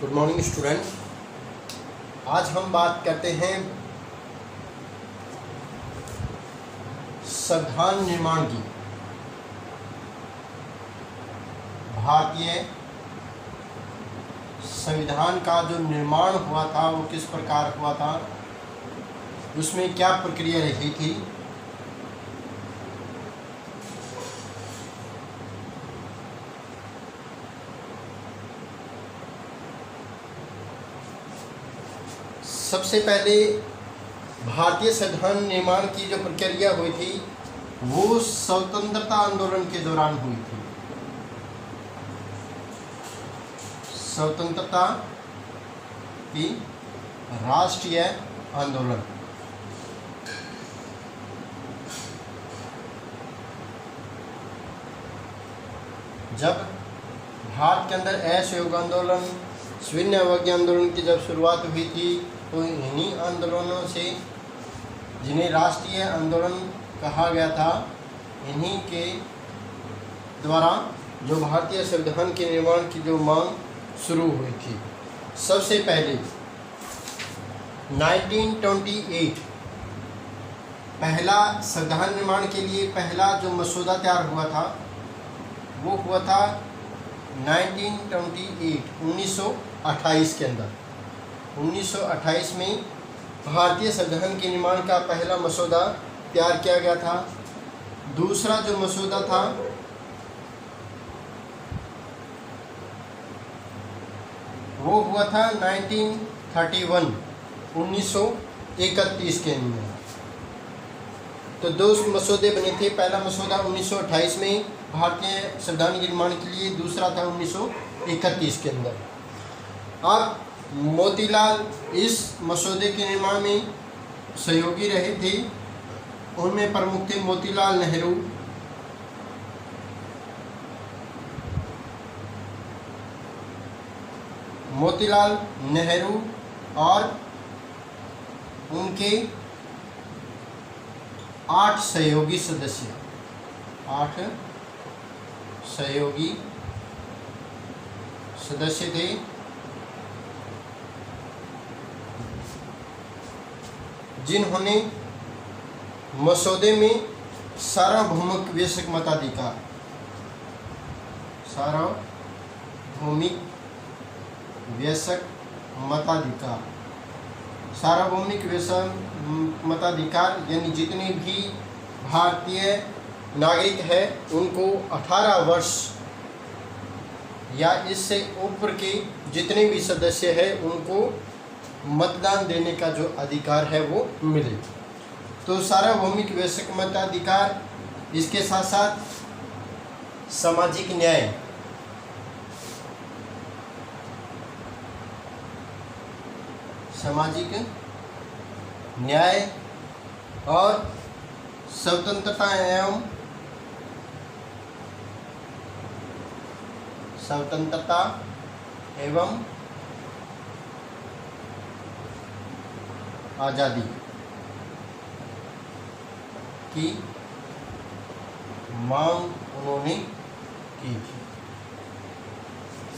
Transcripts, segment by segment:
Good morning student. आज हम बात करते हैं संविधान निर्माण की। भारतीय संविधान का जो निर्माण हुआ था वो किस प्रकार हुआ था, उसमें क्या प्रक्रिया रही थी, सबसे पहले भारतीय संविधान निर्माण की जो प्रक्रिया हुई थी वो स्वतंत्रता आंदोलन के दौरान हुई थी। स्वतंत्रता की राष्ट्रीय आंदोलन। जब भारत के अंदर असहयोग आंदोलन, शून्य अवज्ञा आंदोलन की जब शुरुआत हुई थी तो इन्हीं आंदोलनों से, जिन्हें राष्ट्रीय आंदोलन कहा गया था, इन्हीं के द्वारा जो भारतीय संविधान के निर्माण की जो मांग शुरू हुई थी। सबसे पहले 1928 पहला संविधान निर्माण के लिए पहला जो मसौदा तैयार हुआ था वो हुआ था 1928 के अंदर। 1928 में भारतीय संविधान के निर्माण का पहला मसौदा तैयार किया गया था। दूसरा जो मसौदा था वो हुआ था 1931 के अंदर। तो दो मसौदे बने थे। पहला मसौदा 1928 में भारतीय संविधान के निर्माण के लिए, दूसरा था 1931 के अंदर। अब मोतीलाल इस मसौदे के निर्माण में सहयोगी रहे थे। उनमें प्रमुख थे मोतीलाल नेहरू, और उनके 8 सहयोगी सदस्य, 8 सहयोगी सदस्य थे। जिन्होंने मसौदे में सार्वभौमिक वयस्क मताधिकार, सार्वभौमिक वयस्क मताधिकार यानी जितने भी भारतीय नागरिक है उनको 18 वर्ष या इससे ऊपर के जितने भी सदस्य हैं उनको मतदान देने का जो अधिकार है वो मिले। तो सार्वभौमिक वयस्क मताधिकार, इसके साथ साथ सामाजिक न्याय, और स्वतंत्रता एवं आज़ादी की मांग उन्होंने की थी।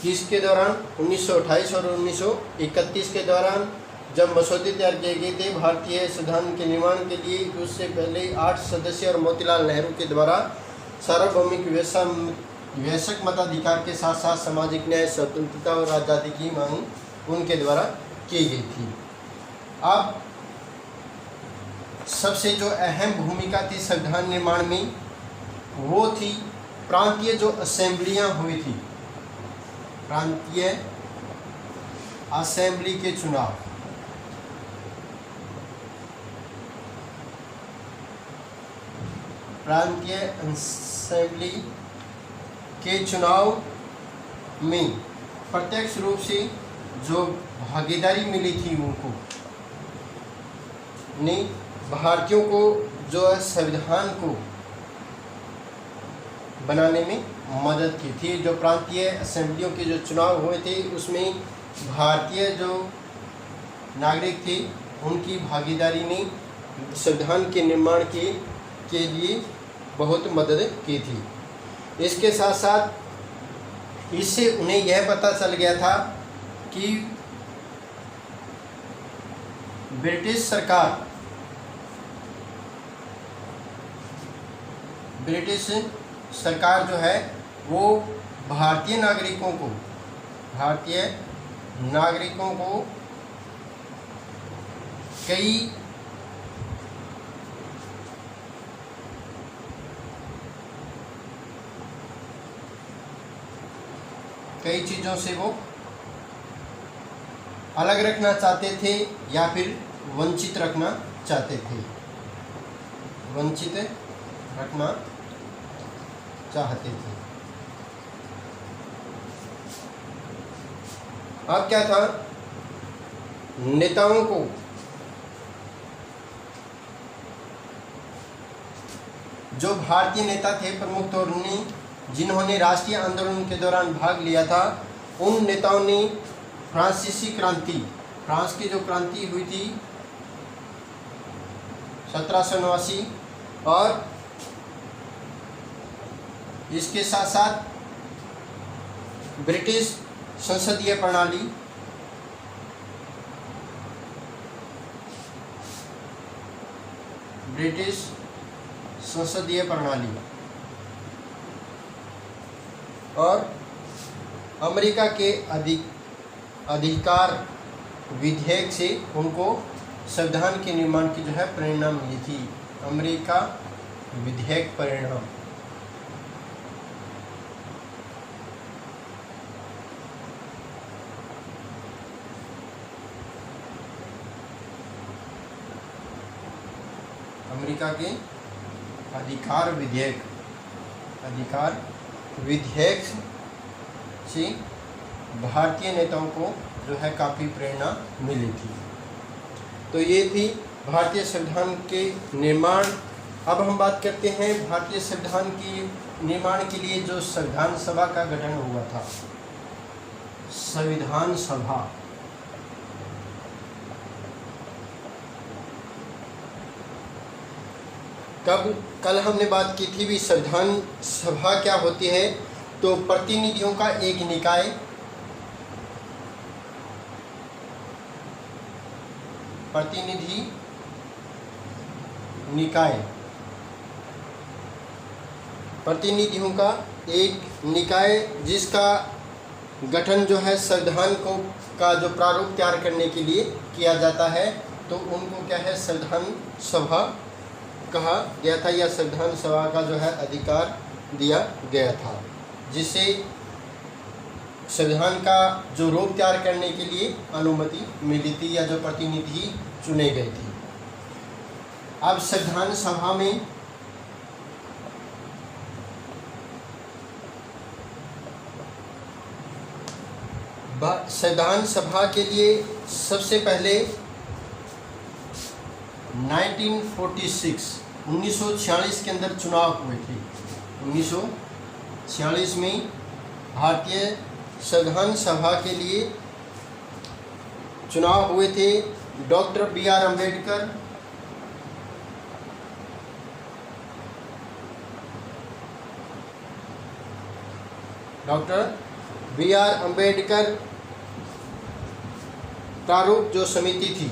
किसके दौरान? 1928 और 1931 के दौरान जब मसौदे तैयार किए गए थे भारतीय संविधान के निर्माण के लिए। उससे पहले 8 सदस्य और मोतीलाल नेहरू के द्वारा सार्वभौमिक वयस्क मताधिकार के साथ साथ सामाजिक न्याय, स्वतंत्रता और आज़ादी की मांग उनके द्वारा की गई थी। अब सबसे जो अहम भूमिका थी संविधान निर्माण में वो थी प्रांतीय जो असेंबलियां हुई थी, प्रांतीय असेंबली के चुनाव। प्रांतीय असेंबली के चुनाव में प्रत्यक्ष रूप से जो भागीदारी मिली थी उनको ने भारतीयों को जो संविधान को बनाने में मदद की थी। जो प्रांतीय असेंबलियों के जो चुनाव हुए थे उसमें भारतीय जो नागरिक थे उनकी भागीदारी ने संविधान के निर्माण के लिए बहुत मदद की थी। इसके साथ साथ इससे उन्हें यह पता चल गया था कि ब्रिटिश सरकार जो है वो भारतीय नागरिकों को कई चीज़ों से वो अलग रखना चाहते थे या फिर वंचित रखना चाहते थे। अब क्या था, नेताओं को जो भारतीय नेता थे प्रमुख तौर में जिन्होंने राष्ट्रीय आंदोलन के दौरान भाग लिया था, उन नेताओं ने फ्रांसीसी क्रांति, फ्रांस की जो क्रांति हुई थी 1789, और इसके साथ साथ ब्रिटिश संसदीय प्रणाली, और अमेरिका के अधिकार विधेयक से उनको संविधान के निर्माण की जो है प्रेरणा मिली थी। अमेरिका विधेयक परिणाम। अमेरिका के अधिकार विधेयक से भारतीय नेताओं को जो है काफ़ी प्रेरणा मिली थी। तो ये थी भारतीय संविधान के निर्माण। अब हम बात करते हैं भारतीय संविधान के निर्माण के लिए जो संविधान सभा का गठन हुआ था। संविधान सभा कल हमने बात की थी भी, संविधान सभा क्या होती है, तो प्रतिनिधियों का एक निकाय, प्रतिनिधि निकाय, प्रतिनिधियों का एक निकाय जिसका गठन जो है संविधान का जो प्रारूप तैयार करने के लिए किया जाता है, तो उनको क्या है संविधान सभा कहा गया था, या संविधान सभा का जो है अधिकार दिया गया था, जिससे संविधान का जो रूप तैयार करने के लिए अनुमति मिली थी या जो प्रतिनिधि चुने गए थे। अब संविधान सभा में संविधान सभा के लिए सबसे पहले 1946 के अंदर चुनाव हुए थे। 1946 में भारतीय संविधान सभा के लिए चुनाव हुए थे। Doctor B.R. अम्बेडकर, प्रारूप जो समिति थी,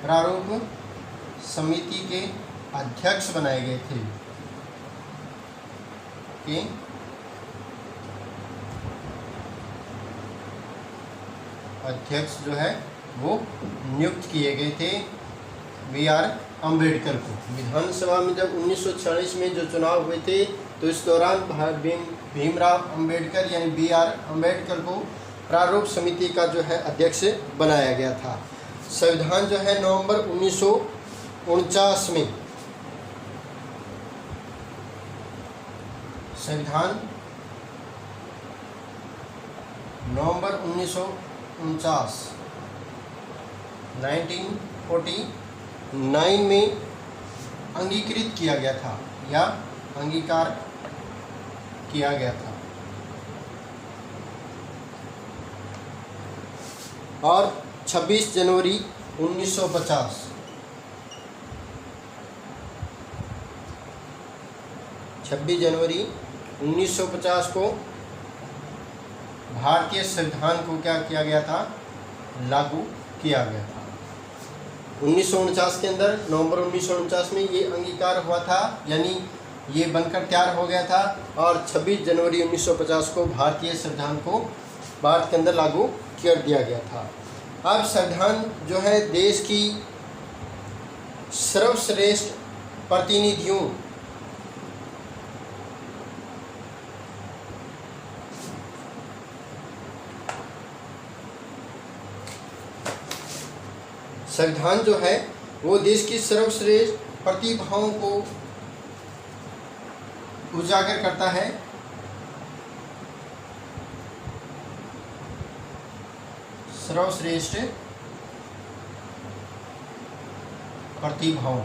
प्रारूप समिति के अध्यक्ष बनाए गए थे कि अध्यक्ष जो है वो नियुक्त किए गए थे B.R. अम्बेडकर को। विधानसभा में जब 1946 में जो चुनाव हुए थे, तो इस दौरान भीमराव अम्बेडकर यानी B.R. अम्बेडकर को प्रारूप समिति का जो है अध्यक्ष बनाया गया था। संविधान जो है नवंबर 1949 में, संविधान नवंबर 1949 में अंगीकृत किया गया था या अंगीकार किया गया था, और 26 जनवरी 1950 26 जनवरी 1950 को भारतीय संविधान को क्या किया गया था, लागू किया गया था। 1949 के अंदर, नवंबर 1949 में ये अंगीकार हुआ था, यानी ये बनकर तैयार हो गया था, और 26 जनवरी 1950 को भारतीय संविधान को भारत के अंदर लागू कर दिया गया था। अब संविधान जो है देश की सर्वश्रेष्ठ प्रतिनिधियों संविधान जो है वो देश की सर्वश्रेष्ठ प्रतिभाओं को उजागर करता है। सर्वश्रेष्ठ प्रतिभाओं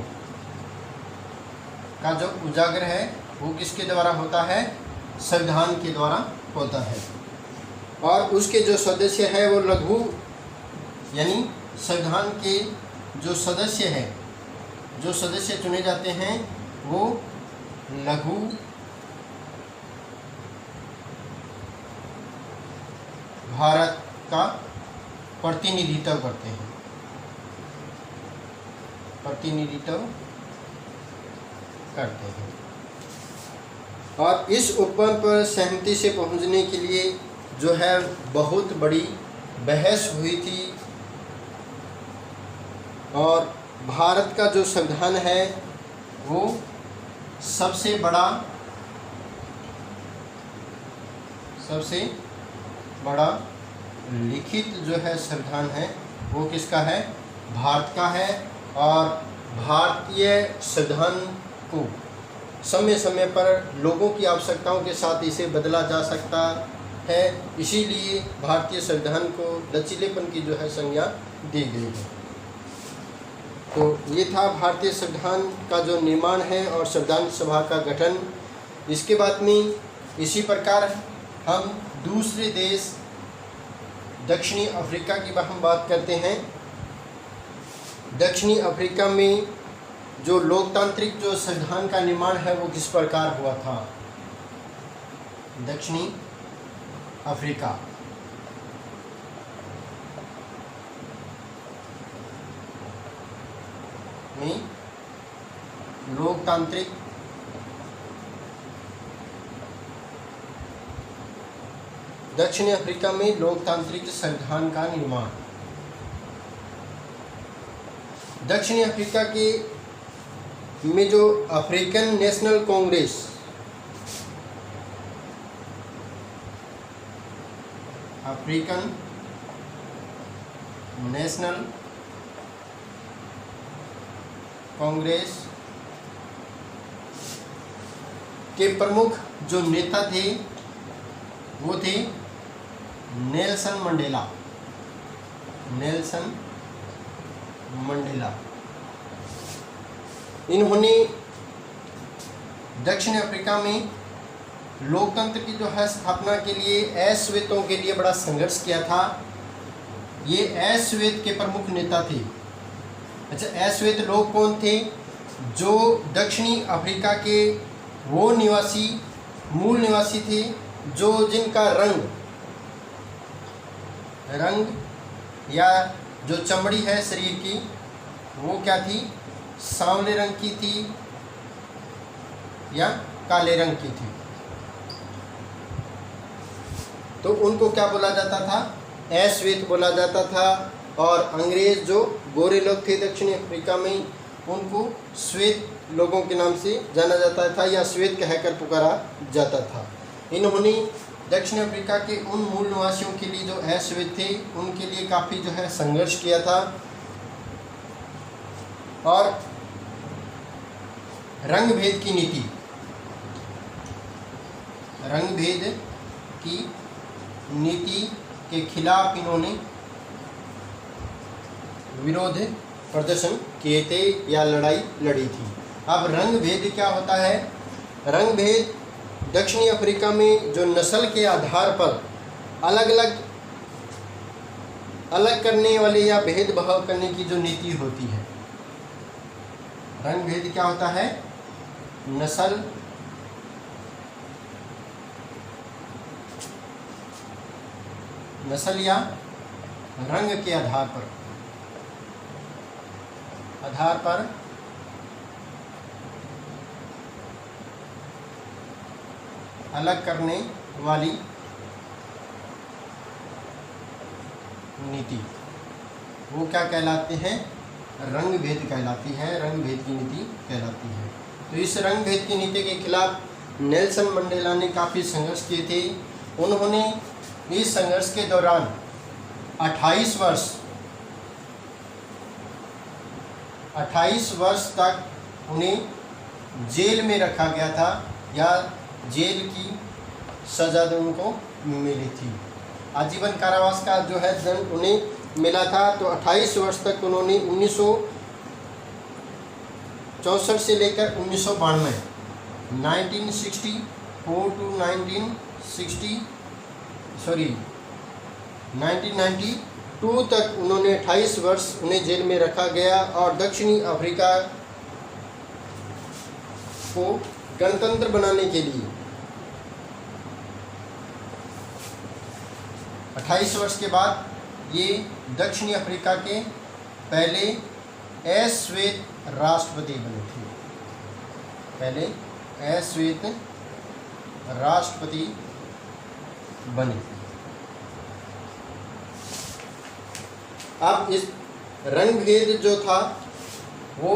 का जो उजागर है वो किसके द्वारा होता है, संविधान के द्वारा होता है। और उसके जो सदस्य है वो लघु, यानी संविधान के जो सदस्य हैं, जो सदस्य चुने जाते हैं वो लघु भारत का प्रतिनिधित्व करते हैं, प्रतिनिधित्व करते हैं। और इस उपबंध पर सहमति से पहुंचने के लिए जो है बहुत बड़ी बहस हुई थी, और भारत का जो संविधान है वो सबसे बड़ा लिखित जो है संविधान है वो किसका है, भारत का है। और भारतीय संविधान को समय समय पर लोगों की आवश्यकताओं के साथ इसे बदला जा सकता है, इसीलिए भारतीय संविधान को लचीलेपन की जो है संज्ञा दी गई है। तो ये था भारतीय संविधान का जो निर्माण है और संविधान सभा का गठन। इसके बाद में इसी प्रकार हम दूसरे देश दक्षिणी अफ्रीका की हम बात करते हैं। दक्षिणी अफ्रीका में जो लोकतांत्रिक जो संविधान का निर्माण है वो किस प्रकार हुआ था। दक्षिणी अफ्रीका में लोकतांत्रिक दक्षिणी अफ्रीका में लोकतांत्रिक संविधान का निर्माण। दक्षिणी अफ्रीका के में जो African national Congress, African national Congress के प्रमुख जो नेता थे वो थे नेल्सन मंडेला। नेल्सन मंडेला इन्होंने दक्षिण अफ्रीका में लोकतंत्र की जो है स्थापना के लिए अश्वेतों के लिए बड़ा संघर्ष किया था। ये अश्वेत के प्रमुख नेता थे। अच्छा, अश्वेत लोग कौन थे? जो दक्षिणी अफ्रीका के वो निवासी, मूल निवासी थे जो जिनका रंग या जो चमड़ी है शरीर की वो क्या थी, सांवले रंग की थी या काले रंग की थी। तो उनको क्या बोला जाता था? अश्वेत बोला जाता था। और अंग्रेज जो गोरे लोग थे दक्षिणी अफ्रीका में उनको श्वेत लोगों के नाम से जाना जाता था या श्वेत कहकर पुकारा जाता था। इन्होंने दक्षिण अफ्रीका के उन मूल निवासियों के लिए जो अश्वेत थे उनके लिए काफ़ी जो है संघर्ष किया था। और रंग भेद की नीति, रंग भेद की नीति के खिलाफ इन्होंने विरोध प्रदर्शन किए थे या लड़ाई लड़ी थी। अब रंग भेद क्या होता है? रंग भेद दक्षिणी अफ्रीका में जो नस्ल के आधार पर अलग करने वाली या भेदभाव करने की जो नीति होती है। रंग भेद क्या होता है? नस्ल नस्ल या रंग के आधार पर अलग करने वाली नीति, वो क्या कहलाते हैं? रंग भेद कहलाती है, रंग भेद की नीति कहलाती है। तो इस रंग भेद की नीति के खिलाफ नेल्सन मंडेला ने काफ़ी संघर्ष किए थे। उन्होंने इस संघर्ष के दौरान 28 वर्ष तक उन्हें जेल में रखा गया था, या जेल की सज़ा उनको मिली थी। आजीवन कारावास का जो है दंड उन्हें मिला था। तो 28 वर्ष तक उन्होंने 1964 से लेकर 1992 1992 तक उन्होंने 28 वर्ष उन्हें जेल में रखा गया, और दक्षिणी अफ्रीका को गणतंत्र बनाने के लिए 28 वर्ष के बाद ये दक्षिणी अफ्रीका के पहले अश्वेत राष्ट्रपति बने थे। पहले अश्वेत राष्ट्रपति बने थे। अब इस रंग भेद जो था वो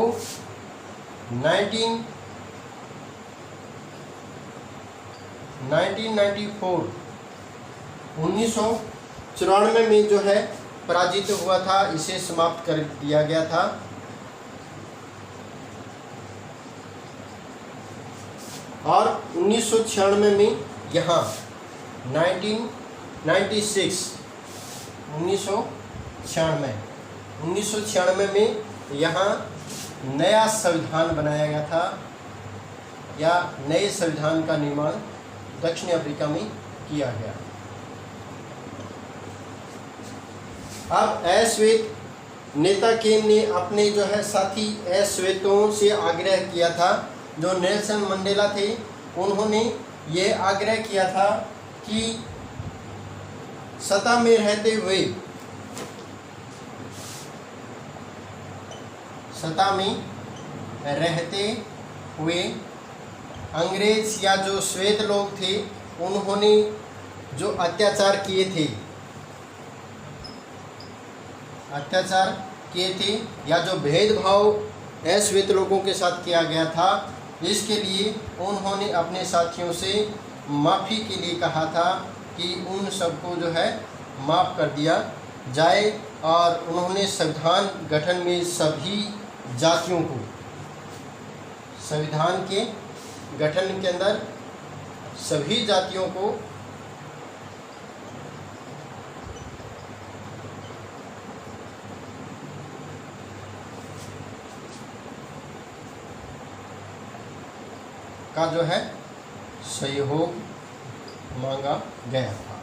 1994 में जो है पराजित हुआ था, इसे समाप्त कर दिया गया था। और 1996 में यहाँ 1996 में यहाँ नया संविधान बनाया गया था, या नए संविधान का निर्माण दक्षिण अफ्रीका में किया गया। अब अश्वेत नेता केन ने अपने जो है साथी अश्वेतों से आग्रह किया था, जो नेल्सन मंडेला थे, उन्होंने ये आग्रह किया था कि सत्ता में रहते हुए अंग्रेज या जो श्वेत लोग थे, उन्होंने जो अत्याचार किए थे या जो भेदभाव अश्वेत लोगों के साथ किया गया था, इसके लिए उन्होंने अपने साथियों से माफ़ी के लिए कहा था कि उन सबको जो है माफ़ कर दिया जाए। और उन्होंने संविधान गठन में सभी जातियों को, संविधान के गठन के अंदर सभी जातियों को का जो है सहयोग मांगा गया था।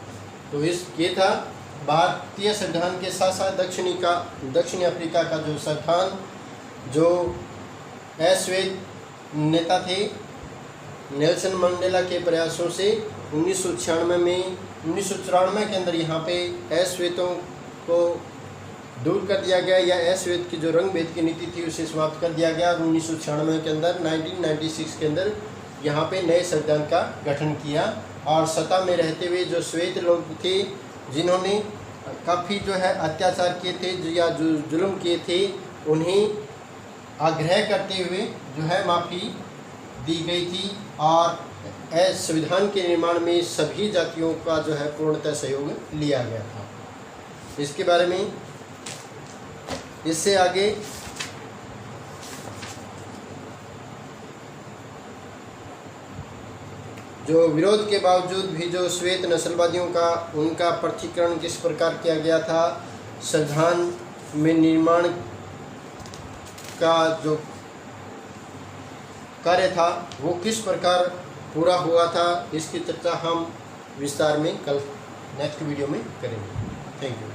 तो ये था भारतीय संविधान के साथ साथ दक्षिणी अफ्रीका का जो संविधान, जो अश्वेत नेता थे नेल्सन मंडेला के प्रयासों से 1994 के अंदर यहाँ पे अश्वेतों को दूर कर दिया गया, या अश्वेत की जो रंग भेद की नीति थी उसे समाप्त कर दिया गया। 1996 के अंदर 1996 के अंदर यहाँ पे नए संविधान का गठन किया, और सत्ता में रहते हुए जो श्वेत लोग थे, जिन्होंने काफ़ी जो है अत्याचार किए थे या जो जुल्म किए थे, उन्हें आग्रह करते हुए जो है माफ़ी दी गई थी, और संविधान के निर्माण में सभी जातियों का जो है पूर्णतः सहयोग लिया गया था। इसके बारे में इससे आगे जो विरोध के बावजूद भी जो श्वेत नस्लवादियों का उनका पृथक्करण किस प्रकार किया गया था, संविधान में निर्माण का जो कार्य था वो किस प्रकार पूरा हुआ था, इसकी चर्चा हम विस्तार में कल नेक्स्ट वीडियो में करेंगे। Thank you.